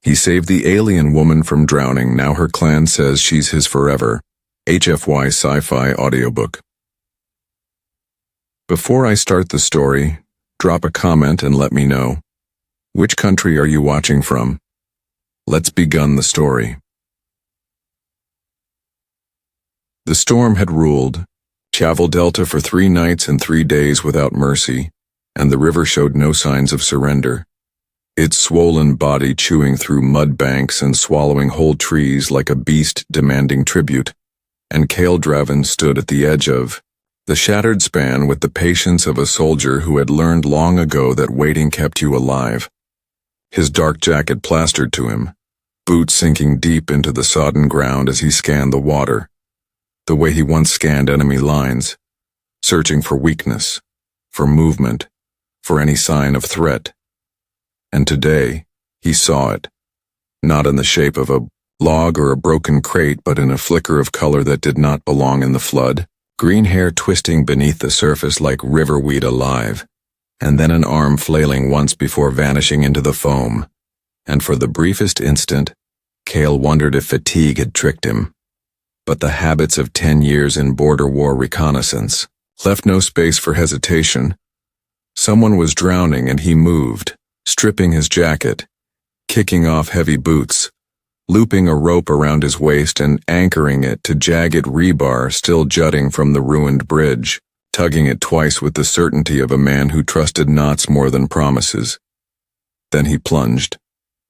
He saved the alien woman from drowning, now her clan says she's his forever. HFY Sci-Fi Audiobook. Before I start the story, drop a comment and let me know. Which country are you watching from? Let's begin the story. The storm had ruled Chavel Delta for 3 nights and 3 days without mercy, and the river showed no signs of surrender. Its swollen body chewing through mud banks and swallowing whole trees like a beast demanding tribute, and Kael Draven stood at the edge of the shattered span with the patience of a soldier who had learned long ago that waiting kept you alive. His dark jacket plastered to him, boots sinking deep into the sodden ground as he scanned the water, the way he once scanned enemy lines, searching for weakness, for movement, for any sign of threat. And today, he saw it, not in the shape of a log or a broken crate, but in a flicker of color that did not belong in the flood, green hair twisting beneath the surface like riverweed alive, and then an arm flailing once before vanishing into the foam. And for the briefest instant, Kael wondered if fatigue had tricked him. But the habits of 10 years in border war reconnaissance left no space for hesitation. Someone was drowning and he moved, stripping his jacket, kicking off heavy boots, looping a rope around his waist and anchoring it to jagged rebar still jutting from the ruined bridge, tugging it twice with the certainty of a man who trusted knots more than promises. Then he plunged,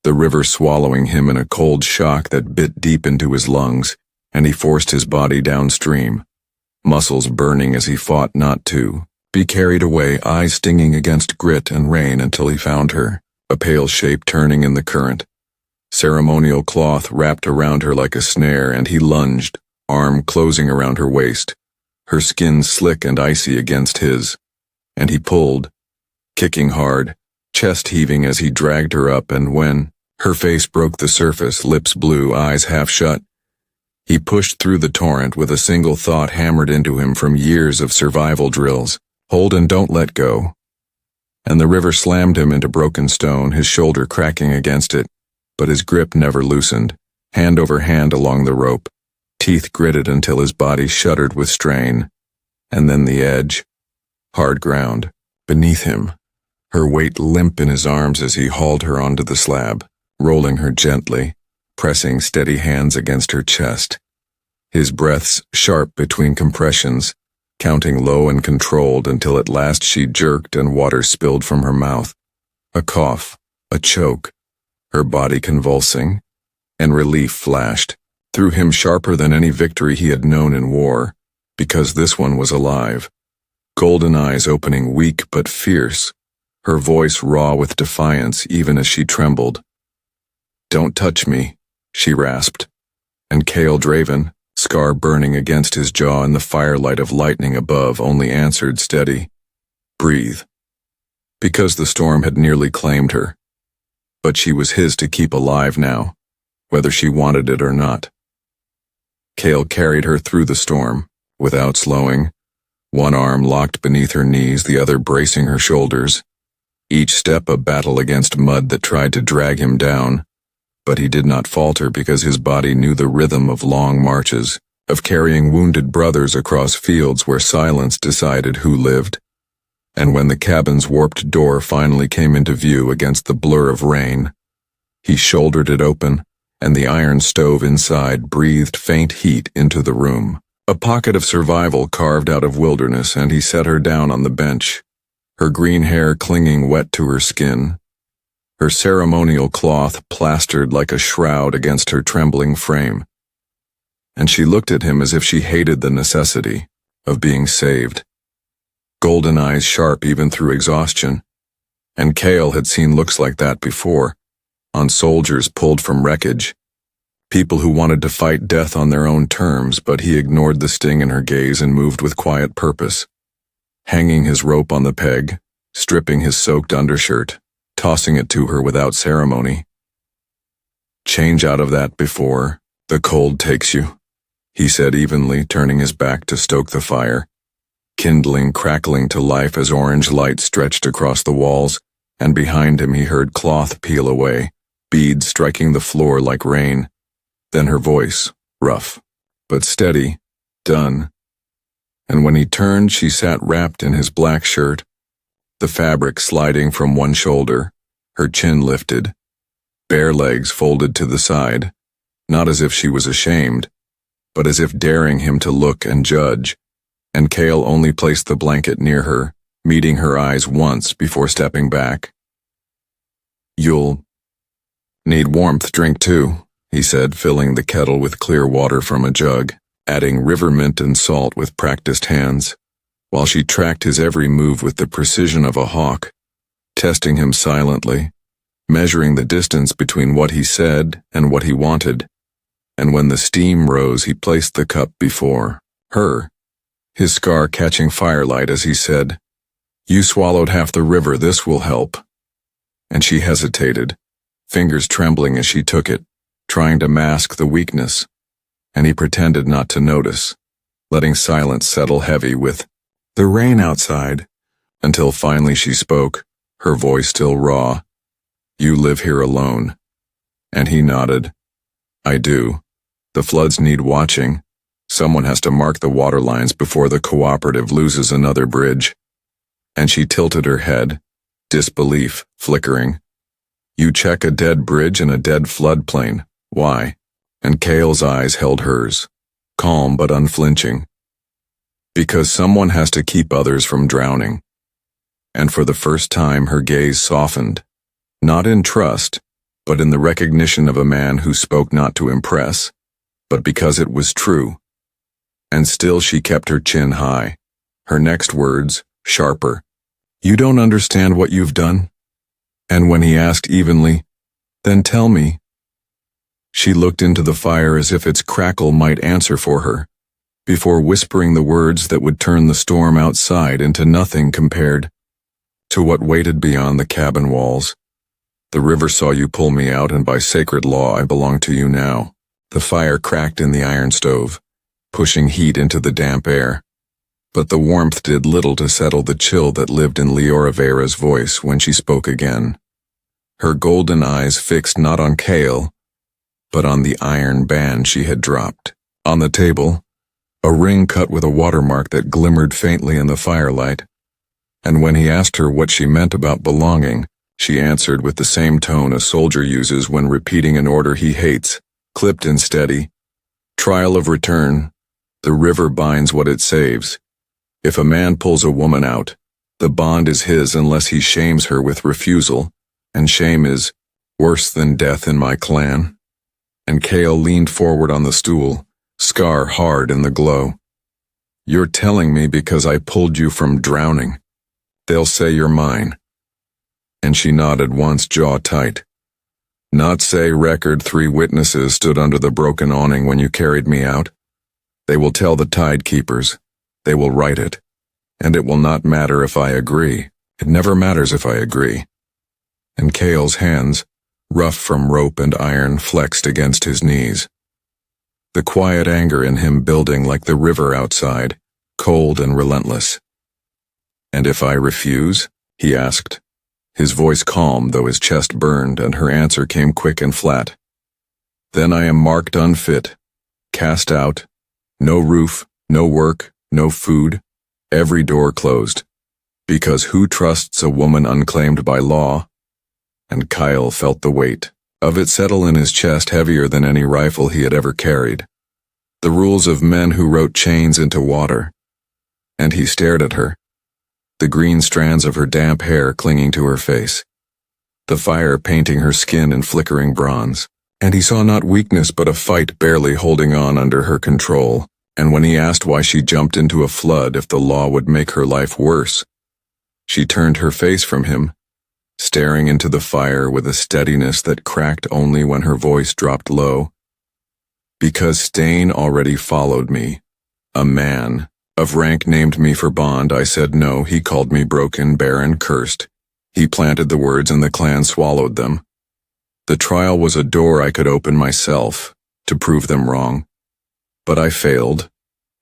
the river swallowing him in a cold shock that bit deep into his lungs, and he forced his body downstream, muscles burning as he fought not to be carried away, eyes stinging against grit and rain until he found her, a pale shape turning in the current. Ceremonial cloth wrapped around her like a snare, and he lunged, arm closing around her waist, her skin slick and icy against his, and he pulled, kicking hard, chest heaving as he dragged her up, and when her face broke the surface, lips blue, eyes half shut, he pushed through the torrent with a single thought hammered into him from years of survival drills: hold and don't let go. And the river slammed him into broken stone, his shoulder cracking against it, but his grip never loosened, hand over hand along the rope, teeth gritted until his body shuddered with strain. And then the edge, hard ground, beneath him, her weight limp in his arms as he hauled her onto the slab, rolling her gently, pressing steady hands against her chest, his breaths sharp between compressions, counting low and controlled until at last she jerked and water spilled from her mouth. A cough, a choke, her body convulsing, and relief flashed through him sharper than any victory he had known in war, because this one was alive, golden eyes opening weak but fierce, her voice raw with defiance even as she trembled. "Don't touch me," she rasped, and Kael Draven, scar burning against his jaw in the firelight of lightning above, only answered steady, "Breathe," because the storm had nearly claimed her. But she was his to keep alive now, whether she wanted it or not. Kael carried her through the storm, without slowing, one arm locked beneath her knees, the other bracing her shoulders, each step a battle against mud that tried to drag him down. But he did not falter because his body knew the rhythm of long marches, of carrying wounded brothers across fields where silence decided who lived. And when the cabin's warped door finally came into view against the blur of rain, he shouldered it open, and the iron stove inside breathed faint heat into the room. A pocket of survival carved out of wilderness, and he set her down on the bench, her green hair clinging wet to her skin, her ceremonial cloth plastered like a shroud against her trembling frame. And she looked at him as if she hated the necessity of being saved. Golden eyes sharp even through exhaustion. And Kael had seen looks like that before, on soldiers pulled from wreckage, people who wanted to fight death on their own terms, but he ignored the sting in her gaze and moved with quiet purpose, hanging his rope on the peg, stripping his soaked undershirt, tossing it to her without ceremony. "Change out of that before the cold takes you," he said evenly, turning his back to stoke the fire, kindling, crackling to life as orange light stretched across the walls, and behind him he heard cloth peel away, beads striking the floor like rain. Then her voice, rough, but steady, done. And when he turned, she sat wrapped in his black shirt, the fabric sliding from one shoulder, her chin lifted, bare legs folded to the side, not as if she was ashamed, but as if daring him to look and judge, and Kael only placed the blanket near her, meeting her eyes once before stepping back. "You'll need warmth drink too," he said, filling the kettle with clear water from a jug, adding river mint and salt with practiced hands, while she tracked his every move with the precision of a hawk, testing him silently, measuring the distance between what he said and what he wanted. And when the steam rose, he placed the cup before her, his scar catching firelight as he said, "You swallowed half the river, this will help." And she hesitated, fingers trembling as she took it, trying to mask the weakness, and he pretended not to notice, letting silence settle heavy with the rain outside, until finally she spoke, her voice still raw. "You live here alone." And he nodded. "I do. The floods need watching. Someone has to mark the water lines before the cooperative loses another bridge." And she tilted her head, disbelief flickering. "You check a dead bridge in a dead floodplain. Why?" And Kael's eyes held hers, calm but unflinching. "Because someone has to keep others from drowning." And for the first time her gaze softened, not in trust, but in the recognition of a man who spoke not to impress, but because it was true. And still she kept her chin high, her next words sharper. "You don't understand what you've done?" And when he asked evenly, "Then tell me," she looked into the fire as if its crackle might answer for her, before whispering the words that would turn the storm outside into nothing compared to what waited beyond the cabin walls. "The river saw you pull me out, and by sacred law I belong to you now." The fire cracked in the iron stove, pushing heat into the damp air, but the warmth did little to settle the chill that lived in Liora Veyra's voice when she spoke again, her golden eyes fixed not on Kael, but on the iron band she had dropped. On the table, a ring cut with a watermark that glimmered faintly in the firelight, and when he asked her what she meant about belonging, she answered with the same tone a soldier uses when repeating an order he hates, clipped and steady. "Trial of return. The river binds what it saves. If a man pulls a woman out, the bond is his unless he shames her with refusal, and shame is worse than death in my clan." And Kael leaned forward on the stool, scar hard in the glow. "You're telling me because I pulled you from drowning. They'll say you're mine." And she nodded once, jaw tight. "Not say record 3 witnesses stood under the broken awning when you carried me out. They will tell the Tidekeepers. They will write it. And it will not matter if I agree. It never matters if I agree." And Kael's hands, rough from rope and iron, flexed against his knees, the quiet anger in him building like the river outside, cold and relentless. "And if I refuse?" he asked, his voice calm though his chest burned, and her answer came quick and flat. "Then I am marked unfit, cast out, no roof, no work, no food, every door closed. Because who trusts a woman unclaimed by law?" And Kael felt the weight of it settle in his chest, heavier than any rifle he had ever carried. The rules of men who wrote chains into water. And he stared at her, the green strands of her damp hair clinging to her face, the fire painting her skin in flickering bronze. And he saw not weakness but a fight barely holding on under her control. And when he asked why she jumped into a flood if the law would make her life worse, she turned her face from him, staring into the fire with a steadiness that cracked only when her voice dropped low. "Because Stain already followed me. A man of rank named me for bond. I said no. He called me broken, barren, cursed. He planted the words and the clan swallowed them. The trial was a door I could open myself, to prove them wrong. But I failed,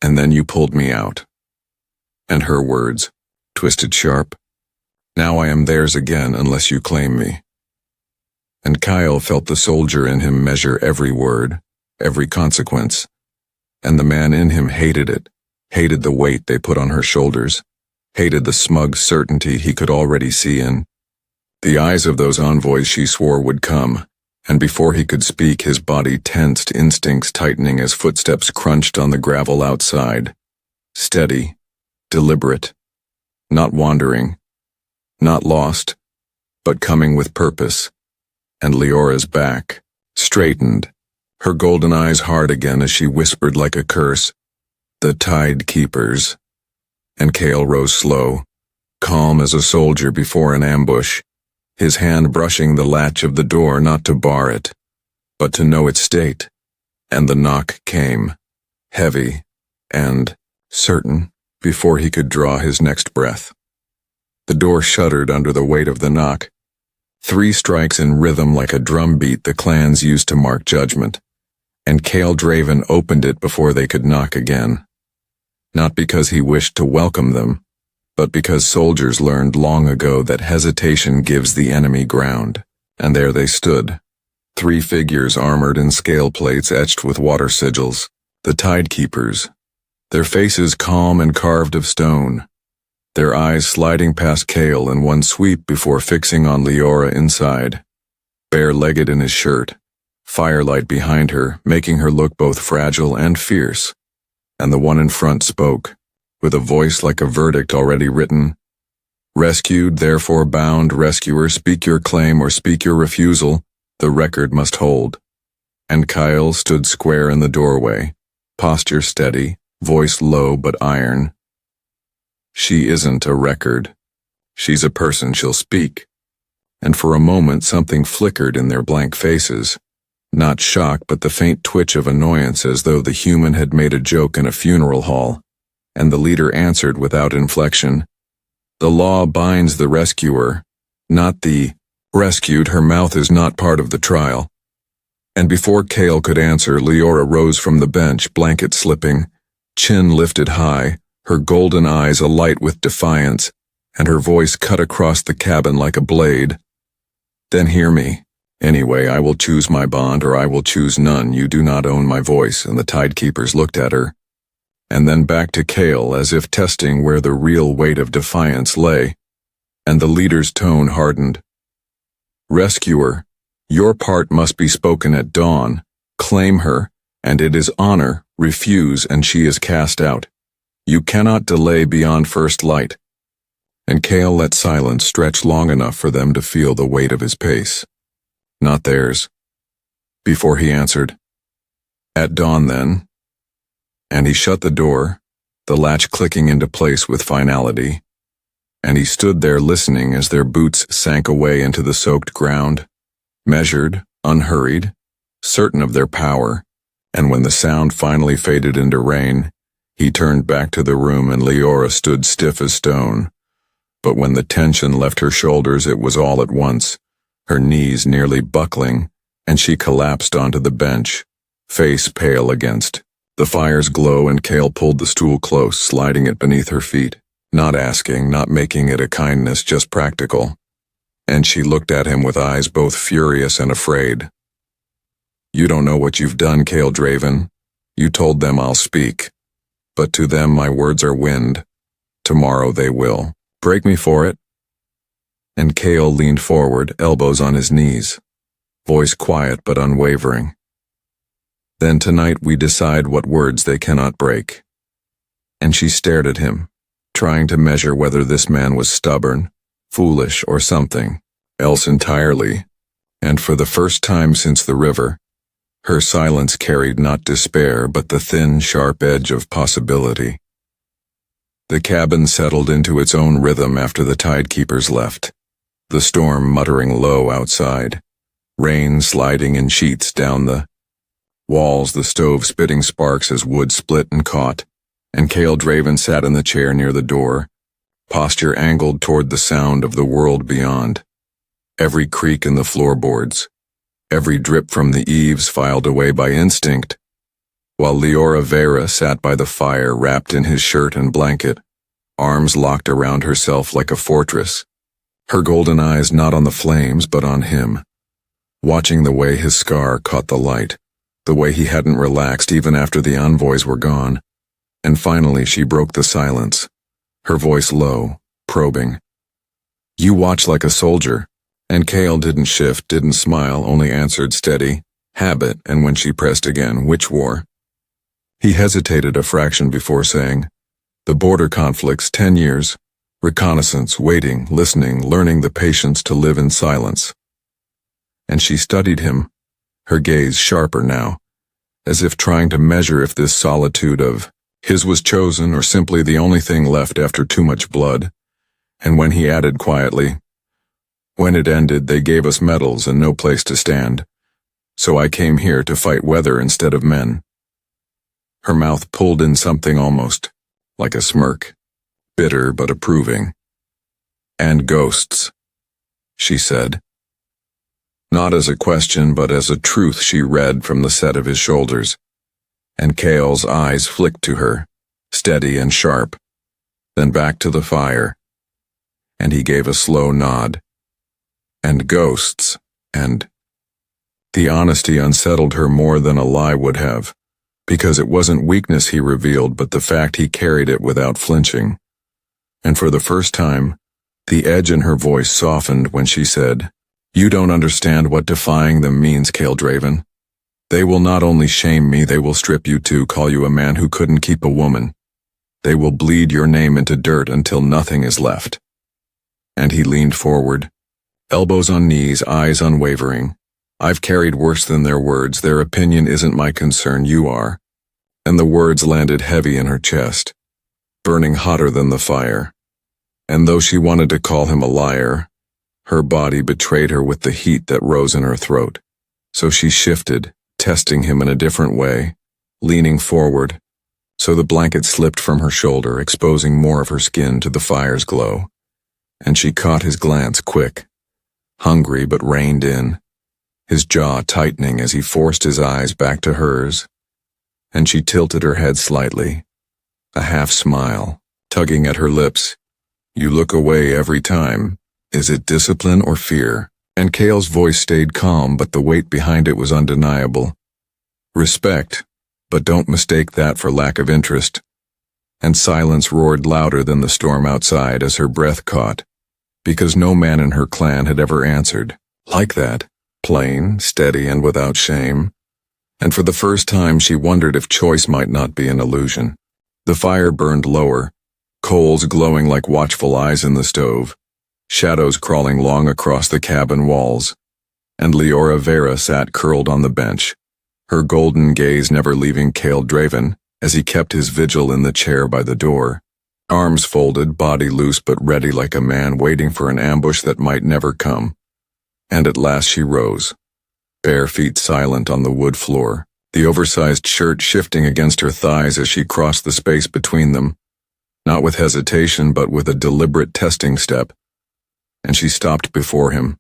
and then you pulled me out." And her words, twisted sharp, "Now I am theirs again unless you claim me." and Kael felt the soldier in him measure every word, every consequence, and the man in him hated it, hated the weight they put on her shoulders, hated the smug certainty he could already see in the eyes of those envoys she swore would come, and before he could speak his body tensed, instincts tightening as footsteps crunched on the gravel outside. Steady, deliberate, not wandering, not lost, but coming with purpose. And Liora's back straightened, her golden eyes hard again as she whispered like a curse, "The Tidekeepers." And Kael rose slow, calm as a soldier before an ambush, his hand brushing the latch of the door not to bar it, but to know its state. And the knock came, heavy and certain, before he could draw his next breath. The door shuddered under the weight of the knock, 3 strikes in rhythm like a drum beat the clans used to mark judgment, and Kael Draven opened it before they could knock again. Not because he wished to welcome them, but because soldiers learned long ago that hesitation gives the enemy ground. And there they stood, 3 figures armored in scale plates etched with water sigils, the Tidekeepers, their faces calm and carved of stone, their eyes sliding past Kael in one sweep before fixing on Liora inside, bare-legged in his shirt, firelight behind her, making her look both fragile and fierce. And the one in front spoke, with a voice like a verdict already written. "Rescued, therefore bound, rescuer, speak your claim or speak your refusal, the record must hold." And Kael stood square in the doorway, posture steady, voice low but iron. "She isn't a record. She's a person, she'll speak." And for a moment something flickered in their blank faces. Not shock, but the faint twitch of annoyance as though the human had made a joke in a funeral hall. And the leader answered without inflection, "The law binds the rescuer, not the rescued. Her mouth is not part of the trial." And before Kael could answer, Liora rose from the bench, blanket slipping, chin lifted high, her golden eyes alight with defiance, and her voice cut across the cabin like a blade. "Then hear me. Anyway, I will choose my bond or I will choose none. You do not own my voice." And the Tidekeepers looked at her, and then back to Kael as if testing where the real weight of defiance lay. And the leader's tone hardened. "Rescuer, your part must be spoken at dawn. Claim her, and it is honor. Refuse, and she is cast out. You cannot delay beyond first light." And Kael let silence stretch long enough for them to feel the weight of his pace. Not theirs. Before he answered, "At dawn, then." And he shut the door, the latch clicking into place with finality. And he stood there listening as their boots sank away into the soaked ground, measured, unhurried, certain of their power. And when the sound finally faded into rain, he turned back to the room and Liora stood stiff as stone. But when the tension left her shoulders, it was all at once, her knees nearly buckling, and she collapsed onto the bench, face pale against the fire's glow, and Kael pulled the stool close, sliding it beneath her feet, not asking, not making it a kindness, just practical. And she looked at him with eyes both furious and afraid. "You don't know what you've done, Kael Draven. You told them I'll speak. But to them my words are wind. Tomorrow they will break me for it." And Kael leaned forward, elbows on his knees, voice quiet but unwavering. "Then tonight we decide what words they cannot break." And she stared at him, trying to measure whether this man was stubborn, foolish, or something else entirely. And for the first time since the river, her silence carried not despair but the thin, sharp edge of possibility. The cabin settled into its own rhythm after the Tidekeepers left, the storm muttering low outside, rain sliding in sheets down the walls, the stove spitting sparks as wood split and caught, and Kael Draven sat in the chair near the door, posture angled toward the sound of the world beyond. Every creak in the floorboards, every drip from the eaves filed away by instinct, while Liora Veyra sat by the fire wrapped in his shirt and blanket, arms locked around herself like a fortress, her golden eyes not on the flames but on him, watching the way his scar caught the light, the way he hadn't relaxed even after the envoys were gone. And finally she broke the silence, her voice low, probing. "You watch like a soldier." And Kael didn't shift, didn't smile, only answered steady, "Habit," and when she pressed again, "Which war?" He hesitated a fraction before saying, "The border conflicts, 10 years. Reconnaissance, waiting, listening, learning the patience to live in silence." And she studied him, her gaze sharper now, as if trying to measure if this solitude of his was chosen or simply the only thing left after too much blood. And when he added quietly, "When it ended, they gave us medals and no place to stand. So I came here to fight weather instead of men." Her mouth pulled in something almost like a smirk, bitter but approving. "And ghosts," she said. Not as a question, but as a truth she read from the set of his shoulders. And Kael's eyes flicked to her, steady and sharp, then back to the fire. And he gave a slow nod. "And ghosts, and—" The honesty unsettled her more than a lie would have, because it wasn't weakness he revealed, but the fact he carried it without flinching. And for the first time, the edge in her voice softened when she said, "You don't understand what defying them means, Kael Draven. They will not only shame me, they will strip you too, call you a man who couldn't keep a woman. They will bleed your name into dirt until nothing is left." And he leaned forward, elbows on knees, eyes unwavering. "I've carried worse than their words. Their opinion isn't my concern, you are." And the words landed heavy in her chest, burning hotter than the fire. And though she wanted to call him a liar, her body betrayed her with the heat that rose in her throat. So she shifted, testing him in a different way, leaning forward, so the blanket slipped from her shoulder, exposing more of her skin to the fire's glow. And she caught his glance, quick, hungry but reined in, his jaw tightening as he forced his eyes back to hers. And she tilted her head slightly, a half smile, tugging at her lips. "You look away every time. Is it discipline or fear?" And Kael's voice stayed calm, but the weight behind it was undeniable. "Respect, but don't mistake that for lack of interest." And silence roared louder than the storm outside as her breath caught, because no man in her clan had ever answered like that, plain, steady, and without shame. And for the first time she wondered if choice might not be an illusion. The fire burned lower, coals glowing like watchful eyes in the stove, shadows crawling long across the cabin walls, and Liora Veyra sat curled on the bench, her golden gaze never leaving Kael Draven as he kept his vigil in the chair by the door, arms folded, body loose but ready like a man waiting for an ambush that might never come. And at last she rose, bare feet silent on the wood floor, the oversized shirt shifting against her thighs as she crossed the space between them, not with hesitation but with a deliberate testing step. And she stopped before him,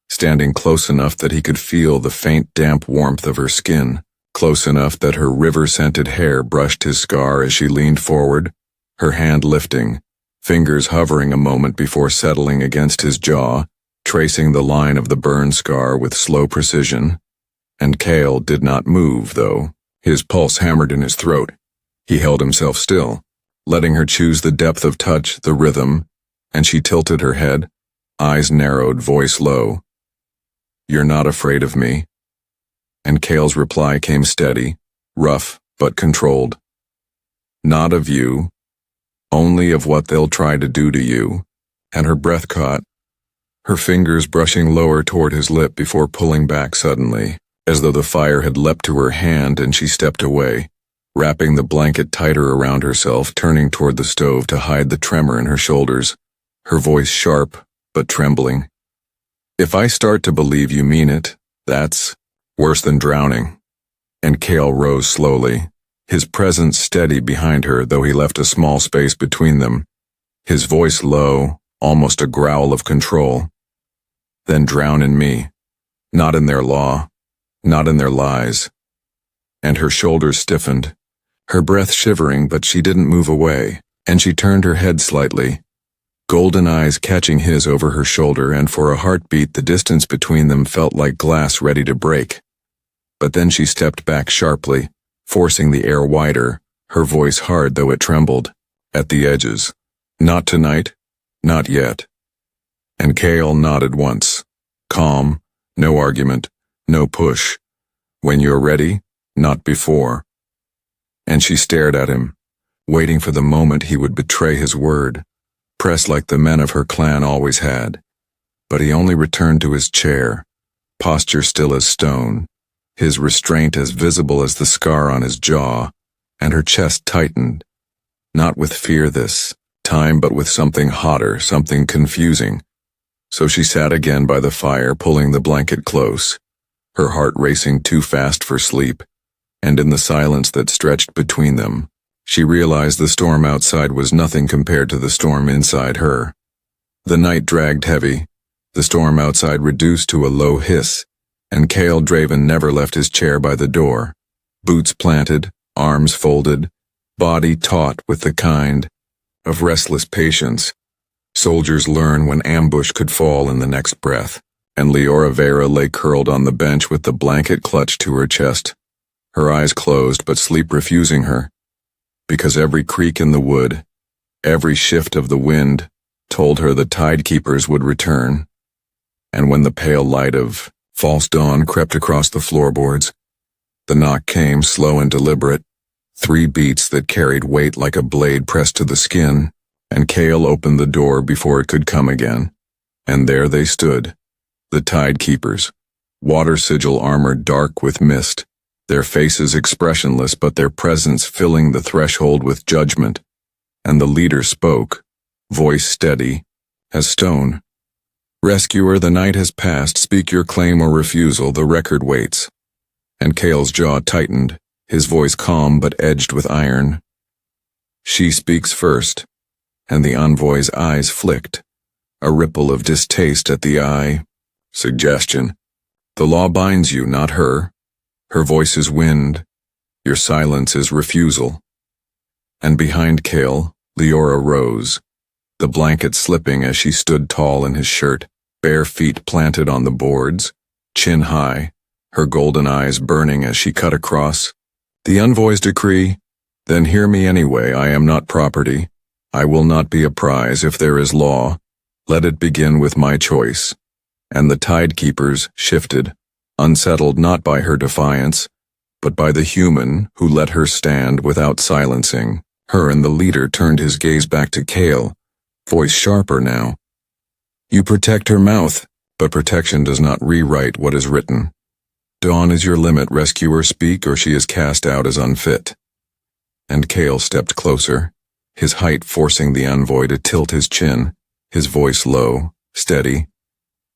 standing close enough that he could feel the faint damp warmth of her skin, close enough that her river-scented hair brushed his scar as she leaned forward, her hand lifting, fingers hovering a moment before settling against his jaw, tracing the line of the burn scar with slow precision. And Kael did not move, though, his pulse hammered in his throat. He held himself still, letting her choose the depth of touch, the rhythm, and she tilted her head, eyes narrowed, voice low. "You're not afraid of me?" And Kael's reply came steady, rough, but controlled. "Not of you, only of what they'll try to do to you." And her breath caught, her fingers brushing lower toward his lip before pulling back suddenly, as though the fire had leapt to her hand, and she stepped away, wrapping the blanket tighter around herself, turning toward the stove to hide the tremor in her shoulders, her voice sharp but trembling. "If I start to believe you mean it, that's worse than drowning." And Kael rose slowly, his presence steady behind her, though he left a small space between them, his voice low, almost a growl of control. "Then drown in me, not in their law, not in their lies." And her shoulders stiffened, her breath shivering, but she didn't move away, and she turned her head slightly, golden eyes catching his over her shoulder, and for a heartbeat the distance between them felt like glass ready to break. But then she stepped back sharply, forcing the air wider, her voice hard though it trembled. At the edges. Not tonight. Not yet. And Kael nodded once. Calm, no argument, no push. When you're ready, not before. And she stared at him, waiting for the moment he would betray his word, pressed like the men of her clan always had. But he only returned to his chair, posture still as stone, his restraint as visible as the scar on his jaw, and her chest tightened, not with fear this time but with something hotter, something confusing. So she sat again by the fire, pulling the blanket close, her heart racing too fast for sleep, and in the silence that stretched between them, she realized the storm outside was nothing compared to the storm inside her. The night dragged heavy, the storm outside reduced to a low hiss, and Kael Draven never left his chair by the door, boots planted, arms folded, body taut with the kind of restless patience soldiers learn when ambush could fall in the next breath. And Liora Veyra lay curled on the bench with the blanket clutched to her chest, her eyes closed but sleep refusing her, because every creak in the wood, every shift of the wind, told her the Tidekeepers would return. And when the pale light of false dawn crept across the floorboards, the knock came slow and deliberate, 3 beats that carried weight like a blade pressed to the skin, and Kael opened the door before it could come again. And there they stood, the Tidekeepers, water sigil armor dark with mist, their faces expressionless but their presence filling the threshold with judgment. And the leader spoke, voice steady as stone. Rescuer, the night has passed, speak your claim or refusal, the record waits. And Kael's jaw tightened, his voice calm but edged with iron. She speaks first, and the envoy's eyes flicked, a ripple of distaste at the eye. Suggestion. The law binds you, not her. Her voice is wind, your silence is refusal. And behind Kael, Liora rose, the blanket slipping as she stood tall in his shirt, bare feet planted on the boards, chin high, her golden eyes burning as she cut across. The envoy's decree? Then hear me anyway, I am not property. I will not be a prize if there is law. Let it begin with my choice. And the Tidekeepers shifted, unsettled not by her defiance, but by the human who let her stand without silencing her, and the leader turned his gaze back to Kael, voice sharper now. You protect her mouth, but protection does not rewrite what is written. Dawn is your limit, rescuer, speak or she is cast out as unfit. And Kael stepped closer, his height forcing the envoy to tilt his chin, his voice low, steady.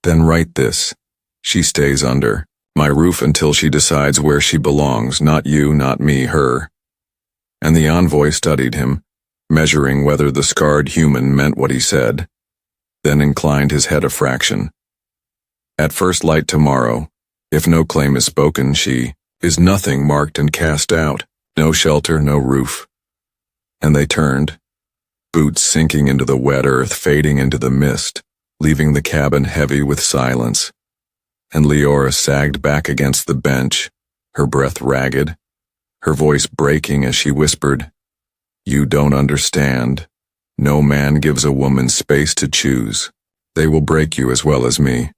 Then write this. She stays under my roof until she decides where she belongs, not you, not me, her. And the envoy studied him, measuring whether the scarred human meant what he said, then inclined his head a fraction. At first light tomorrow, if no claim is spoken, she is nothing, marked and cast out, no shelter, no roof. And they turned, boots sinking into the wet earth, fading into the mist, leaving the cabin heavy with silence. And Liora sagged back against the bench, her breath ragged, her voice breaking as she whispered, You don't understand. No man gives a woman space to choose. They will break you as well as me.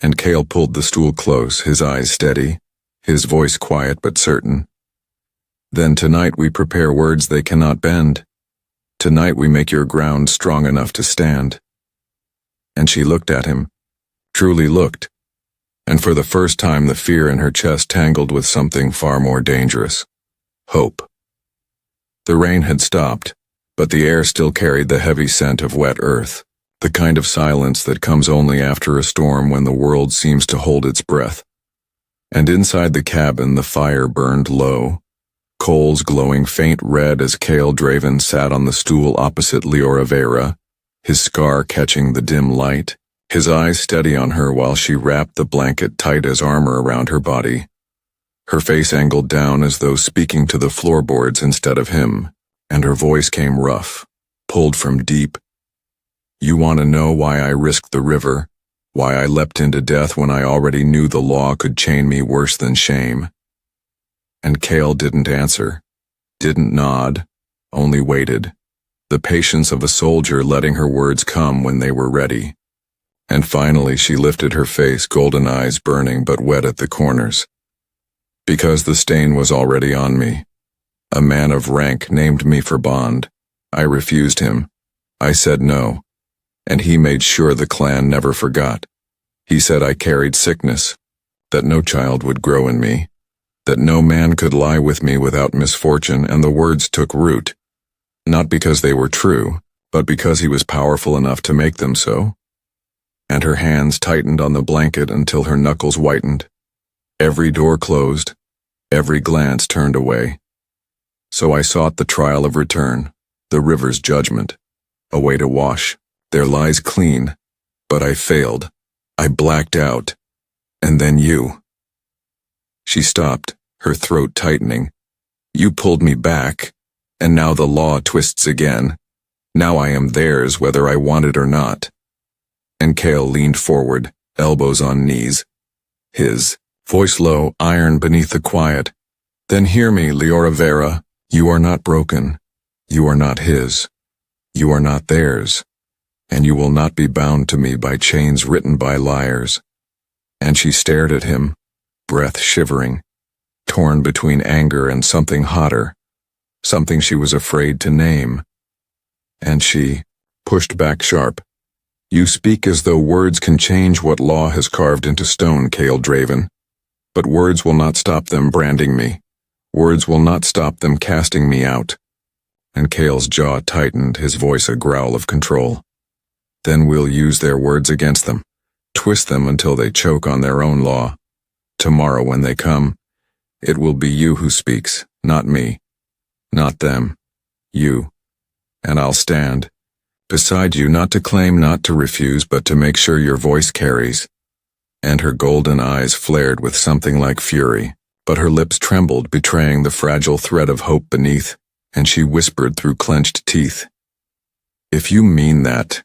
And Kael pulled the stool close, his eyes steady, his voice quiet but certain. Then tonight we prepare words they cannot bend. Tonight we make your ground strong enough to stand. And she looked at him, truly looked, and for the first time the fear in her chest tangled with something far more dangerous. Hope. The rain had stopped, but the air still carried the heavy scent of wet earth, the kind of silence that comes only after a storm when the world seems to hold its breath. And inside the cabin the fire burned low, coals glowing faint red as Kael Draven sat on the stool opposite Liora Veyra, his scar catching the dim light, his eyes steady on her while she wrapped the blanket tight as armor around her body. Her face angled down as though speaking to the floorboards instead of him, and her voice came rough, pulled from deep, You want to know why I risked the river? Why I leapt into death when I already knew the law could chain me worse than shame? And Kael didn't answer, didn't nod, only waited, the patience of a soldier letting her words come when they were ready. And finally she lifted her face, golden eyes burning but wet at the corners. Because the stain was already on me. A man of rank named me for bond. I refused him. I said no. And he made sure the clan never forgot. He said I carried sickness, that no child would grow in me, that no man could lie with me without misfortune, and the words took root. Not because they were true, but because he was powerful enough to make them so. And her hands tightened on the blanket until her knuckles whitened. Every door closed, every glance turned away. So I sought the trial of return, the river's judgment, a way to wash their lies clean, but I failed. I blacked out. And then you. She stopped, her throat tightening. You pulled me back, and now the law twists again. Now I am theirs whether I want it or not. And Kael leaned forward, elbows on knees. His voice low, iron beneath the quiet. Then hear me, Liora Veyra. You are not broken. You are not his. You are not theirs. And you will not be bound to me by chains written by liars. And she stared at him, breath shivering, torn between anger and something hotter, something she was afraid to name. And she pushed back sharp. You speak as though words can change what law has carved into stone, Kael Draven. But words will not stop them branding me. Words will not stop them casting me out. And Kael's jaw tightened, his voice a growl of control. Then we'll use their words against them, twist them until they choke on their own law. Tomorrow when they come, it will be you who speaks, not me, not them, you. And I'll stand beside you, not to claim, not to refuse, but to make sure your voice carries. And her golden eyes flared with something like fury, but her lips trembled, betraying the fragile thread of hope beneath, and she whispered through clenched teeth. If you mean that,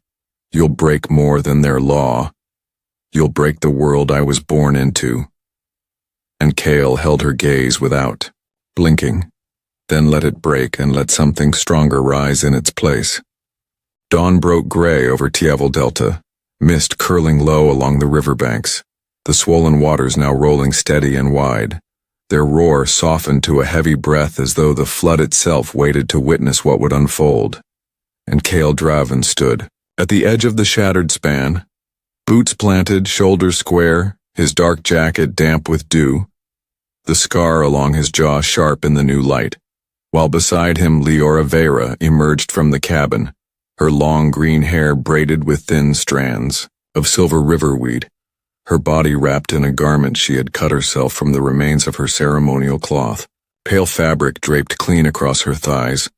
you'll break more than their law. You'll break the world I was born into. And Kael held her gaze without, blinking, then let it break and let something stronger rise in its place. Dawn broke gray over Tidekeepers Delta, mist curling low along the riverbanks, the swollen waters now rolling steady and wide. Their roar softened to a heavy breath as though the flood itself waited to witness what would unfold. And Kael Draven stood at the edge of the shattered span, boots planted, shoulders square, his dark jacket damp with dew, the scar along his jaw sharp in the new light, while beside him Liora Veyra emerged from the cabin, her long green hair braided with thin strands of silver riverweed, her body wrapped in a garment she had cut herself from the remains of her ceremonial cloth, pale fabric draped clean across her thighs,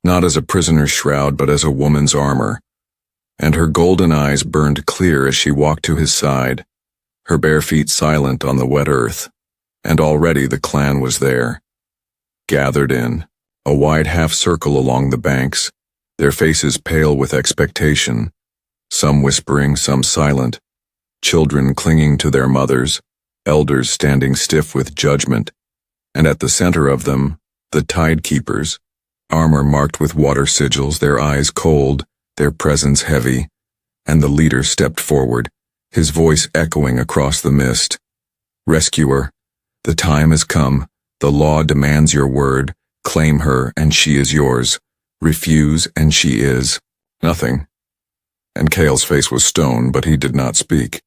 not as a prisoner's shroud but as a woman's armor. And her golden eyes burned clear as she walked to his side, her bare feet silent on the wet earth, and already the clan was there, gathered in, a wide half-circle along the banks, their faces pale with expectation, some whispering, some silent, children clinging to their mothers, elders standing stiff with judgment, and at the center of them, the Tidekeepers, armor marked with water sigils, their eyes cold, their presence heavy, and the leader stepped forward, his voice echoing across the mist. Rescuer, the time has come, the law demands your word, claim her and she is yours, refuse and she is nothing. And Kael's face was stone, but he did not speak.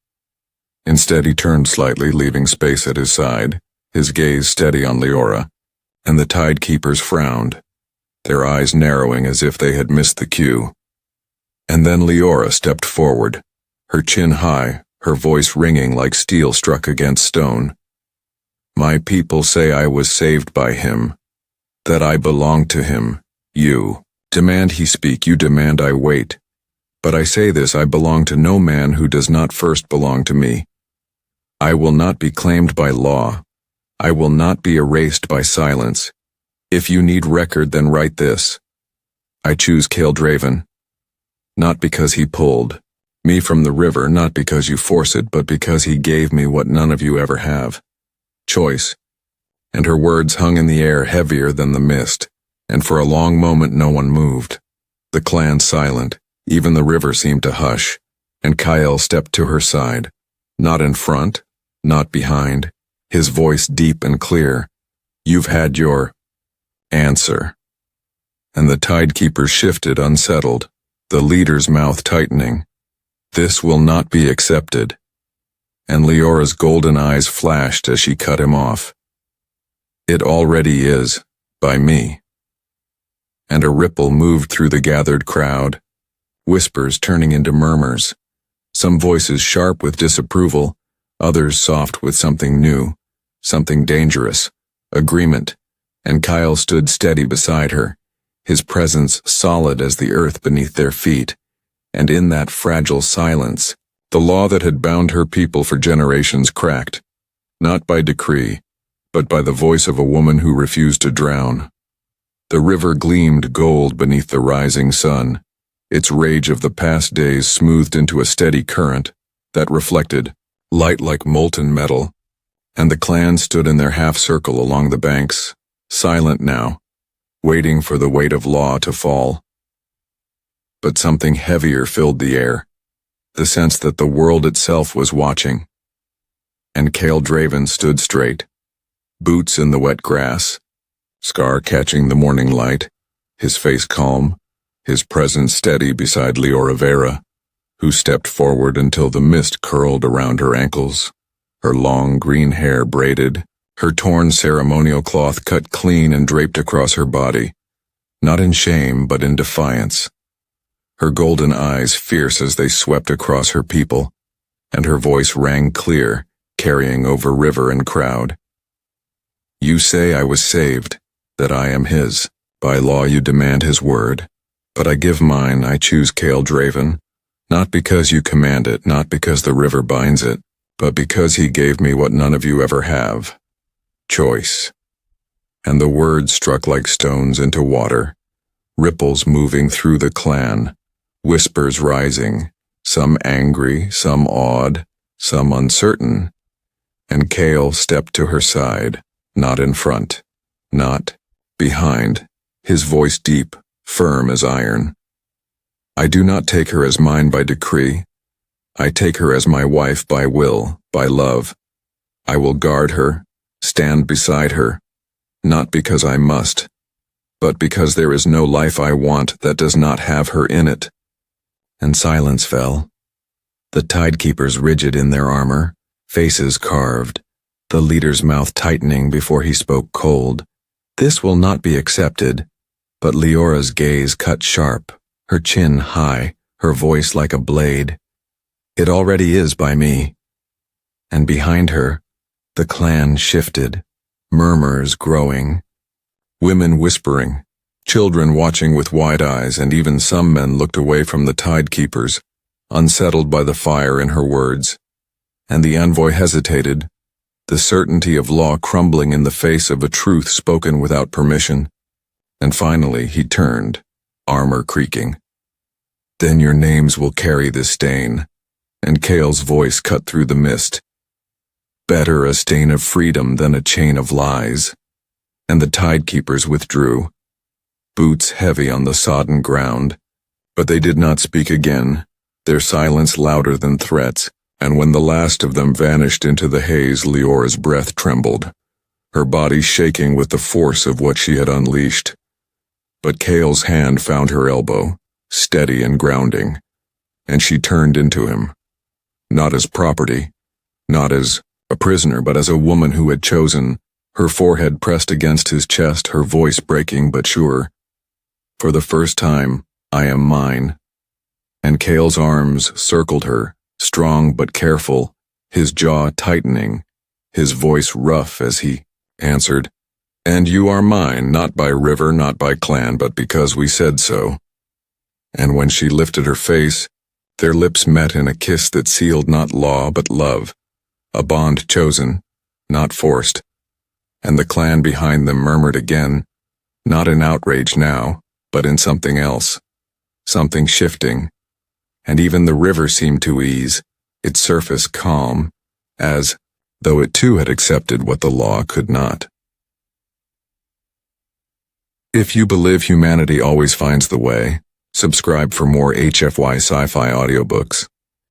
Instead he turned slightly, leaving space at his side, his gaze steady on Liora, and the Tidekeepers frowned, their eyes narrowing as if they had missed the cue. And then Liora stepped forward, her chin high, her voice ringing like steel struck against stone. My people say I was saved by him, that I belong to him. You demand he speak, you demand I wait. But I say this, I belong to no man who does not first belong to me. I will not be claimed by law. I will not be erased by silence. If you need record, then write this. I choose Kael Draven. Not because he pulled me from the river, not because you force it, but because he gave me what none of you ever have. Choice. And her words hung in the air heavier than the mist, and for a long moment no one moved. The clan silent, even the river seemed to hush, and Kael stepped to her side. Not in front, not behind, his voice deep and clear. You've had your answer. And the Tidekeepers shifted, unsettled, the leader's mouth tightening. This will not be accepted. And Liora's golden eyes flashed as she cut him off. It already is, by me. And a ripple moved through the gathered crowd, whispers turning into murmurs, some voices sharp with disapproval, others soft with something new, something dangerous, agreement, and Kael stood steady beside her, his presence solid as the earth beneath their feet, and in that fragile silence, the law that had bound her people for generations cracked, not by decree, but by the voice of a woman who refused to drown. The river gleamed gold beneath the rising sun, its rage of the past days smoothed into a steady current that reflected, light like molten metal, and the clan stood in their half-circle along the banks, silent now, waiting for the weight of law to fall. But something heavier filled the air, the sense that the world itself was watching. And Kael Draven stood straight, boots in the wet grass, scar catching the morning light, his face calm, his presence steady beside Liora Veyra, who stepped forward until the mist curled around her ankles, her long green hair braided, her torn ceremonial cloth cut clean and draped across her body, not in shame but in defiance. Her golden eyes fierce as they swept across her people, and her voice rang clear, carrying over river and crowd. You say I was saved, that I am his. By law you demand his word, but I give mine. I choose Kael Draven, not because you command it, not because the river binds it, but because he gave me what none of you ever have. Choice. And the words struck like stones into water, ripples moving through the clan, whispers rising, some angry, some awed, some uncertain, and Kael stepped to her side, not in front, not behind, his voice deep, firm as iron. I do not take her as mine by decree. I take her as my wife by will, by love. I will guard her, stand beside her, not because I must, but because there is no life I want that does not have her in it. And silence fell. The Tidekeepers rigid in their armor, faces carved, the leader's mouth tightening before he spoke cold. This will not be accepted. But Liora's gaze cut sharp, her chin high, her voice like a blade. It already is by me. And behind her, the clan shifted, murmurs growing, women whispering, children watching with wide eyes, and even some men looked away from the Tidekeepers, unsettled by the fire in her words. And the envoy hesitated, the certainty of law crumbling in the face of a truth spoken without permission. And finally he turned, armor creaking. Then your names will carry this stain. And Kael's voice cut through the mist. Better a stain of freedom than a chain of lies. And the Tidekeepers withdrew, boots heavy on the sodden ground. But they did not speak again, their silence louder than threats, and when the last of them vanished into the haze, Liora's breath trembled, her body shaking with the force of what she had unleashed. But Kael's hand found her elbow, steady and grounding, and she turned into him, not as property, not as a prisoner, but as a woman who had chosen, her forehead pressed against his chest, her voice breaking but sure. For the first time, I am mine. And Kael's arms circled her, strong but careful, his jaw tightening, his voice rough as he answered, And you are mine, not by river, not by clan, but because we said so. And when she lifted her face, their lips met in a kiss that sealed not law but love, a bond chosen, not forced. And the clan behind them murmured again, not in outrage now, but in something else, something shifting, and even the river seemed to ease, its surface calm, as though it too had accepted what the law could not. If you believe humanity always finds the way, subscribe for more HFY Sci-Fi audiobooks.